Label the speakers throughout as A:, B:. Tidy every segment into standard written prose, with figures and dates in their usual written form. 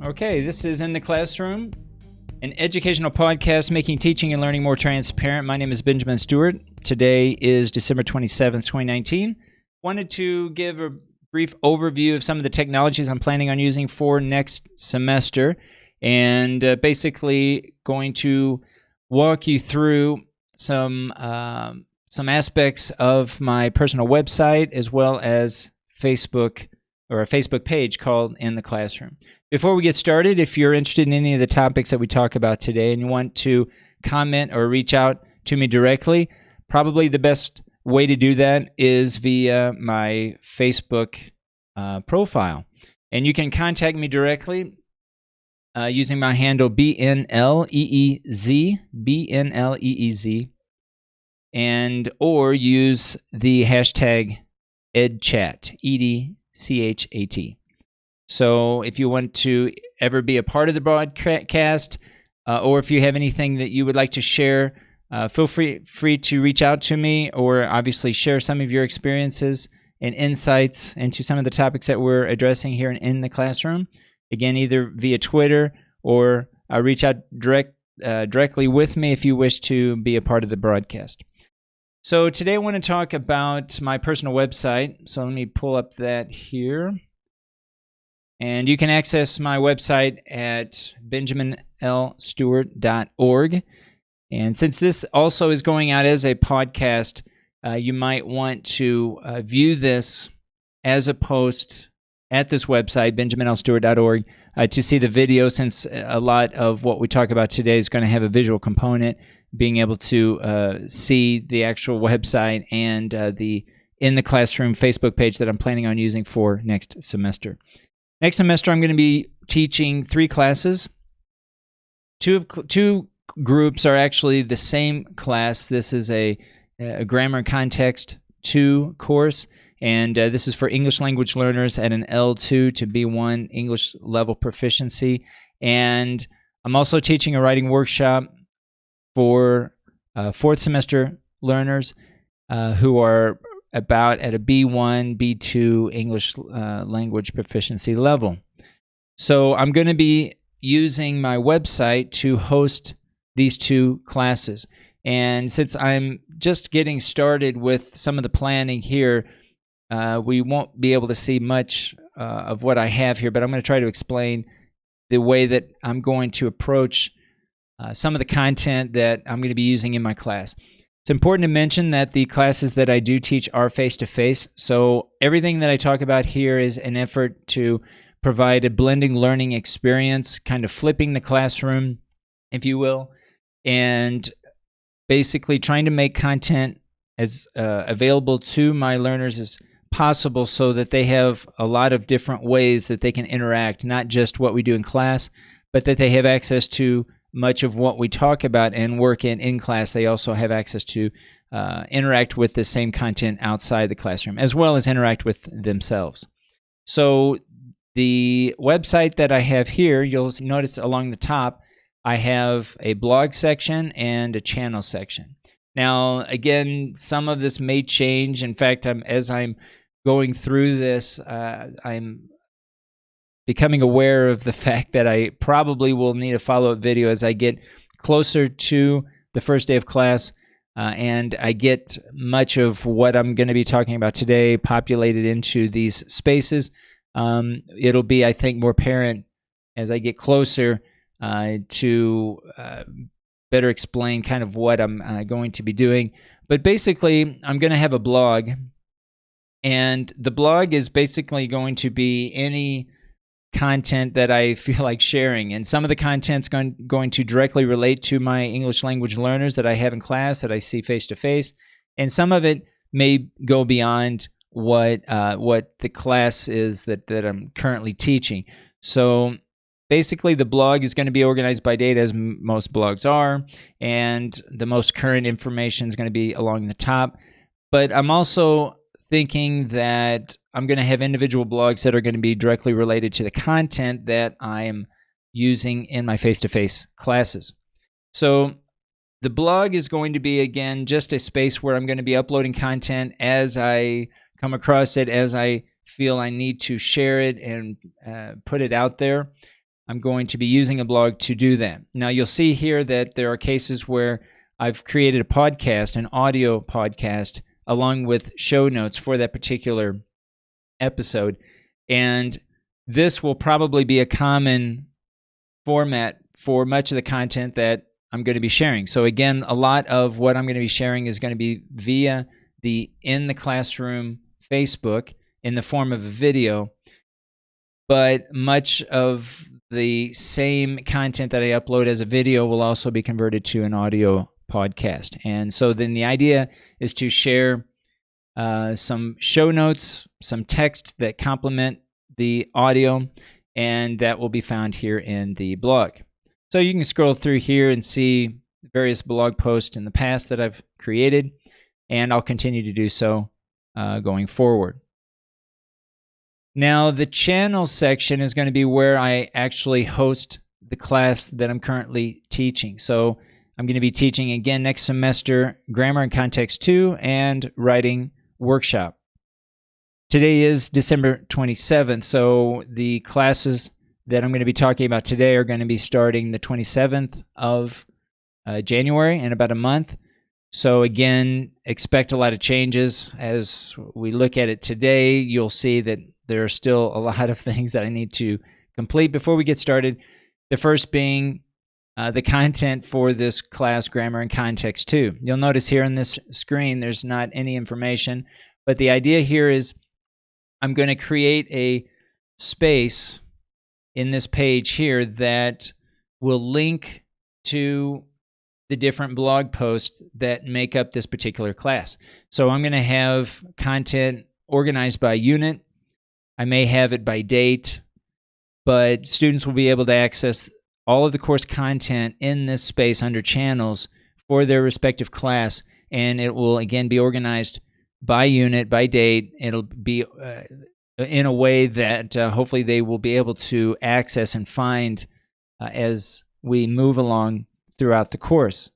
A: Okay, this is In the Classroom, an educational podcast making teaching and learning more transparent. My name is Benjamin Stewart. Today is December 27th, 2019. Wanted to give a brief overview of some of the technologies I'm planning on using for next semester, and basically going to walk you through some aspects of my personal website as well as Facebook or a Facebook page called In the Classroom. Before we get started, if you're interested in any of the topics that we talk about today and you want to comment or reach out to me directly, probably the best way to do that is via my Facebook profile. And you can contact me directly using my handle BNLEEZ, and or use the hashtag EdChat, EDCHAT. So if you want to ever be a part of the broadcast, or if you have anything that you would like to share, feel free to reach out to me, or obviously share some of your experiences and insights into some of the topics that we're addressing here in the classroom. Again, either via Twitter or reach out directly with me if you wish to be a part of the broadcast. So today I want to talk about my personal website. So let me pull up that here. And you can access my website at benjaminlstewart.org. And since this also is going out as a podcast, you might want to view this as a post at this website, benjaminlstewart.org, to see the video, since a lot of what we talk about today is going to have a visual component, being able to see the actual website and the In the Classroom Facebook page that I'm planning on using for next semester. Next semester, I'm going to be teaching 3 classes. Two groups are actually the same class. This is a Grammar and Context 2 course, and this is for English language learners at an L2 to B1 English level proficiency. And I'm also teaching a writing workshop for 4th semester learners who are about at a B1, B2 English language proficiency level. So I'm going to be using my website to host these 2 classes. And since I'm just getting started with some of the planning here, we won't be able to see much of what I have here, but I'm going to try to explain the way that I'm going to approach some of the content that I'm going to be using in my class. It's important to mention that the classes that I do teach are face-to-face, so everything that I talk about here is an effort to provide a blending learning experience, kind of flipping the classroom, if you will, and basically trying to make content as available to my learners as possible so that they have a lot of different ways that they can interact, not just what we do in class, but that they have access to much of what we talk about and work in class. They also have access to interact with the same content outside the classroom, as well as interact with themselves. So the website that I have here, you'll notice along the top, I have a blog section and a channel section. Now, again, some of this may change. In fact, as I'm going through this, I'm becoming aware of the fact that I probably will need a follow-up video as I get closer to the first day of class and I get much of what I'm going to be talking about today populated into these spaces. It'll be, I think, more apparent as I get closer to better explain kind of what I'm going to be doing. But basically, I'm going to have a blog, and the blog is basically going to be any content that I feel like sharing, and some of the content's going to directly relate to my English language learners that I have in class, that I see face to face, and some of it may go beyond what the class is that I'm currently teaching. So basically, the blog is going to be organized by date, as most blogs are, and the most current information is going to be along the top. But I'm also thinking that I'm going to have individual blogs that are going to be directly related to the content that I am using in my face-to-face classes. So the blog is going to be, again, just a space where I'm going to be uploading content as I come across it, as I feel I need to share it and put it out there. I'm going to be using a blog to do that. Now, you'll see here that there are cases where I've created a podcast, an audio podcast, along with show notes for that particular episode. And this will probably be a common format for much of the content that I'm going to be sharing. So again, a lot of what I'm going to be sharing is going to be via the In the Classroom Facebook in the form of a video, but much of the same content that I upload as a video will also be converted to an audio podcast. And so then the idea is to share some show notes, some text that complement the audio, and that will be found here in the blog. So you can scroll through here and see various blog posts in the past that I've created, and I'll continue to do so going forward. Now, the channel section is going to be where I actually host the class that I'm currently teaching. So I'm going to be teaching again next semester Grammar and Context 2 and Writing Workshop. Today is December 27th, so the classes that I'm going to be talking about today are going to be starting the 27th of January in about a month. So again, expect a lot of changes. As we look at it today, you'll see that there are still a lot of things that I need to complete before we get started. The first being the content for this class, Grammar and Context 2. You'll notice here on this screen there's not any information, but the idea here is I'm going to create a space in this page here that will link to the different blog posts that make up this particular class. So I'm going to have content organized by unit. I may have it by date, but students will be able to access all of the course content in this space under channels for their respective class, and it will again be organized by unit, by date. It'll be in a way that hopefully they will be able to access and find as we move along throughout the course.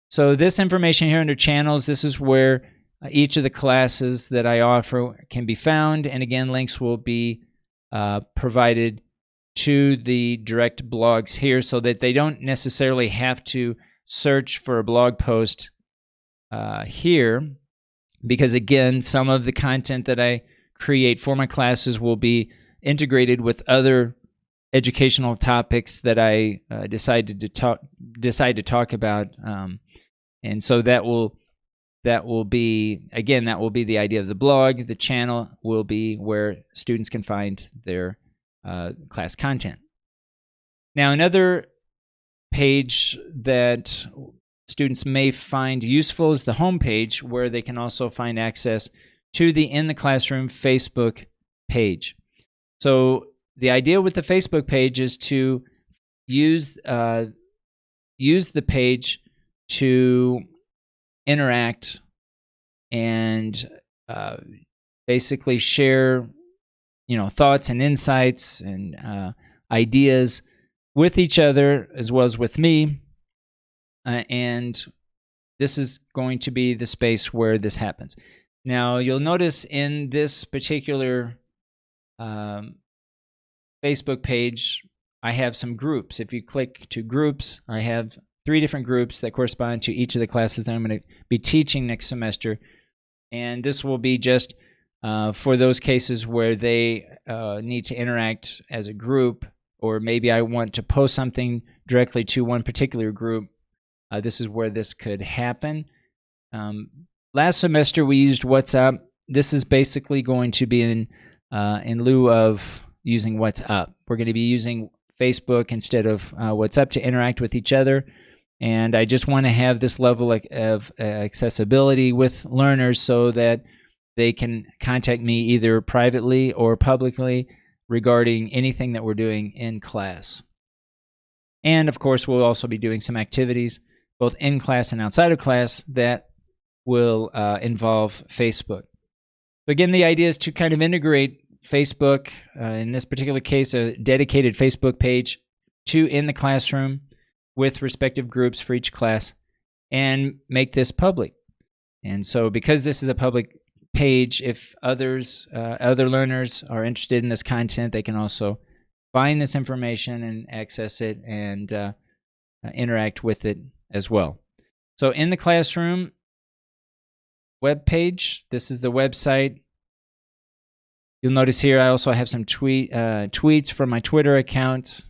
A: So this information here under channels, this is where each of the classes that I offer can be found, and again, links will be provided to the direct blogs here so that they don't necessarily have to search for a blog post here, because again, some of the content that I create for my classes will be integrated with other educational topics that I decide to talk about, and so that will be, again, that will be the idea of the blog. The channel will be where students can find their class content. Now, another page that students may find useful is the home page, where they can also find access to the In the Classroom Facebook page. So the idea with the Facebook page is to use the page to interact and basically share, thoughts and insights and ideas with each other as well as with me. And this is going to be the space where this happens. Now, you'll notice in this particular Facebook page, I have some groups. If you click to groups, I have 3 different groups that correspond to each of the classes that I'm going to be teaching next semester. And this will be just for those cases where they need to interact as a group, or maybe I want to post something directly to one particular group. This is where this could happen. Last semester we used WhatsApp. This is basically going to be in lieu of using WhatsApp. We're going to be using Facebook instead of WhatsApp to interact with each other. And I just want to have this level of accessibility with learners so that they can contact me either privately or publicly regarding anything that we're doing in class. And of course, we'll also be doing some activities both in class and outside of class that will involve Facebook. So again, the idea is to kind of integrate Facebook, in this particular case, a dedicated Facebook page to In the Classroom with respective groups for each class, and make this public. And so because this is a public page, if other learners are interested in this content, they can also find this information and access it and interact with it as well. So in the classroom webpage, this is the website. You'll notice here I also have some tweets from my Twitter account.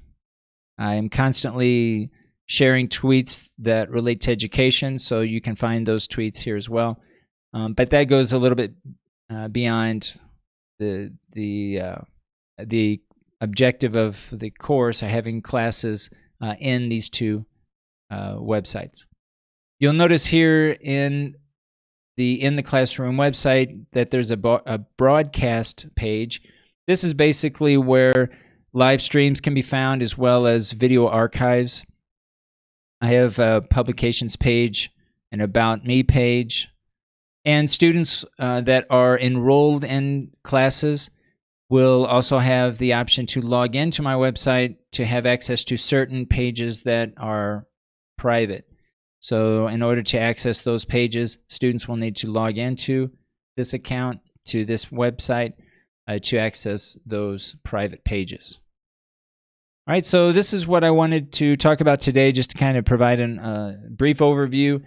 A: I am constantly sharing tweets that relate to education, so you can find those tweets here as well. But that goes a little bit beyond the objective of the course, having classes in these two websites. You'll notice here in the Classroom website that there's a broadcast page. This is basically where live streams can be found as well as video archives. I have a publications page, an About Me page, and students that are enrolled in classes will also have the option to log into my website to have access to certain pages that are private. So in order to access those pages, students will need to log into this account, to this website, to access those private pages. All right, so this is what I wanted to talk about today, just to kind of provide a brief overview.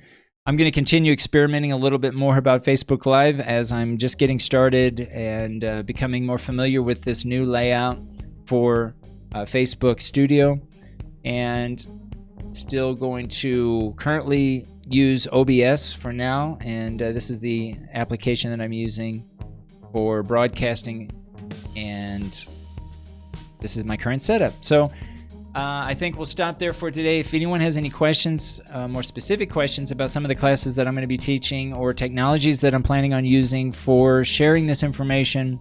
A: I'm going to continue experimenting a little bit more about Facebook Live as I'm just getting started and becoming more familiar with this new layout for Facebook Studio, and still going to currently use OBS for now, and this is the application that I'm using for broadcasting, and this is my current setup. So I think we'll stop there for today. If anyone has any questions, more specific questions about some of the classes that I'm going to be teaching or technologies that I'm planning on using for sharing this information,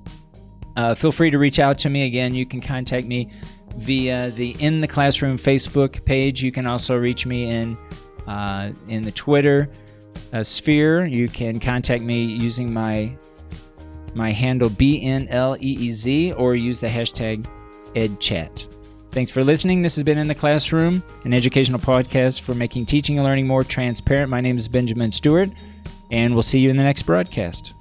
A: feel free to reach out to me. Again, you can contact me via the In the Classroom Facebook page. You can also reach me in the Twitter sphere. You can contact me using my handle BNLEEZ or use the hashtag EdChat. Thanks for listening. This has been In the Classroom, an educational podcast for making teaching and learning more transparent. My name is Benjamin Stewart, and we'll see you in the next broadcast.